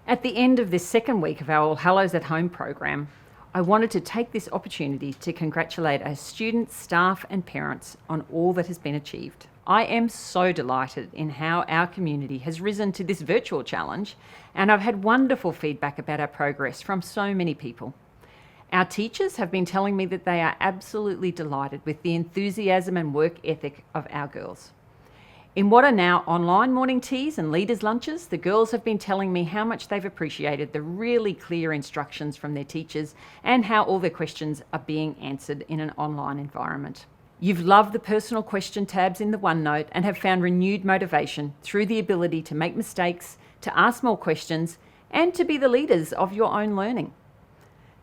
At the end of this second week of our All Hallows at Home program, I wanted to take this opportunity to congratulate our students, staff and parents on all that has been achieved. I am so delighted in how our community has risen to this virtual challenge, and I've had wonderful feedback about our progress from so many people. Our teachers have been telling me that they are absolutely delighted with the enthusiasm and work ethic of our girls. In what are now online morning teas and leaders' lunches, the girls have been telling me how much they've appreciated the really clear instructions from their teachers and how all their questions are being answered in an online environment. You've loved the personal question tabs in the OneNote and have found renewed motivation through the ability to make mistakes, to ask more questions, and to be the leaders of your own learning.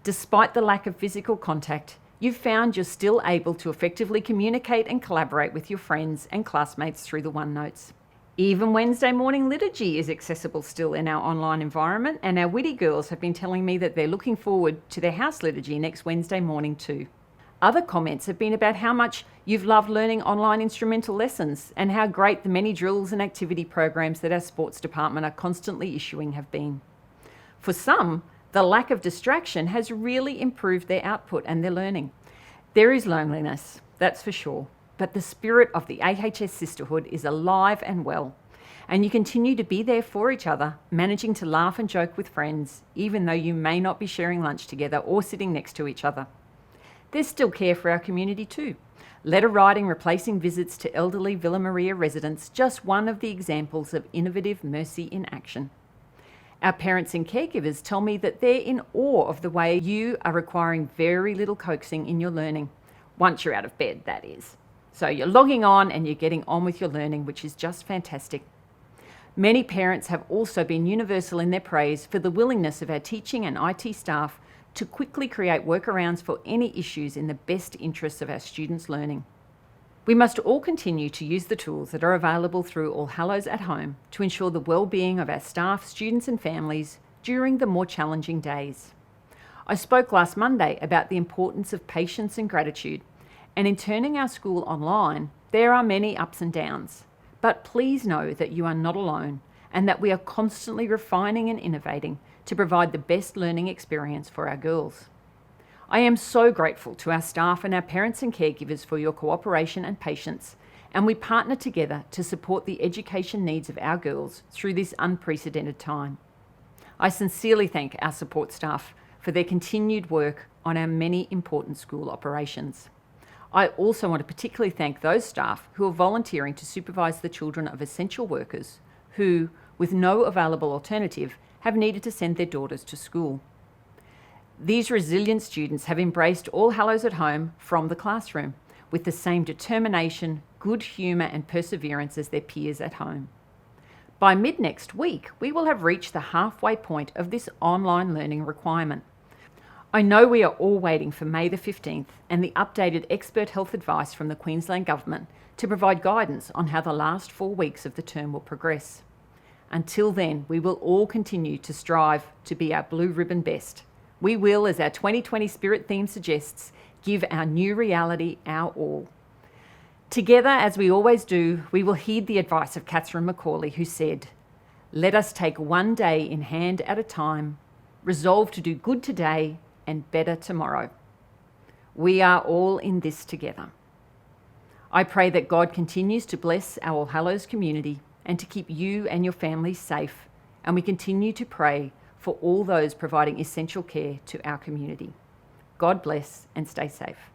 Despite the lack of physical contact, you've found you're still able to effectively communicate and collaborate with your friends and classmates through the OneNotes. Even Wednesday morning liturgy is accessible still in our online environment, and our Witty girls have been telling me that they're looking forward to their house liturgy next Wednesday morning too. Other comments have been about how much you've loved learning online instrumental lessons and how great the many drills and activity programs that our sports department are constantly issuing have been. For some, the lack of distraction has really improved their output and their learning. There is loneliness, that's for sure, but the spirit of the AHS sisterhood is alive and well, and you continue to be there for each other, managing to laugh and joke with friends, even though you may not be sharing lunch together or sitting next to each other. There's still care for our community too. Letter writing replacing visits to elderly Villa Maria residents, just one of the examples of innovative mercy in action. Our parents and caregivers tell me that they're in awe of the way you are requiring very little coaxing in your learning, once you're out of bed, that is. So you're logging on and you're getting on with your learning, which is just fantastic. Many parents have also been universal in their praise for the willingness of our teaching and IT staff to quickly create workarounds for any issues in the best interests of our students' learning. We must all continue to use the tools that are available through All Hallows at Home to ensure the well-being of our staff, students and families during the more challenging days. I spoke last Monday about the importance of patience and gratitude, and in turning our school online, there are many ups and downs. But please know that you are not alone and that we are constantly refining and innovating to provide the best learning experience for our girls. I am so grateful to our staff and our parents and caregivers for your cooperation and patience, and we partner together to support the education needs of our girls through this unprecedented time. I sincerely thank our support staff for their continued work on our many important school operations. I also want to particularly thank those staff who are volunteering to supervise the children of essential workers who, with no available alternative, have needed to send their daughters to school. These resilient students have embraced All Hallows at Home from the classroom with the same determination, good humour and perseverance as their peers at home. By mid-next week, we will have reached the halfway point of this online learning requirement. I know we are all waiting for May the 15th and the updated expert health advice from the Queensland Government to provide guidance on how the last 4 weeks of the term will progress. Until then, we will all continue to strive to be our blue ribbon best. We will, as our 2020 Spirit theme suggests, give our new reality our all. Together, as we always do, we will heed the advice of Catherine Macaulay, who said, "Let us take one day in hand at a time, resolve to do good today and better tomorrow." We are all in this together. I pray that God continues to bless our All Hallows community and to keep you and your families safe, and we continue to pray for all those providing essential care to our community. God bless and stay safe.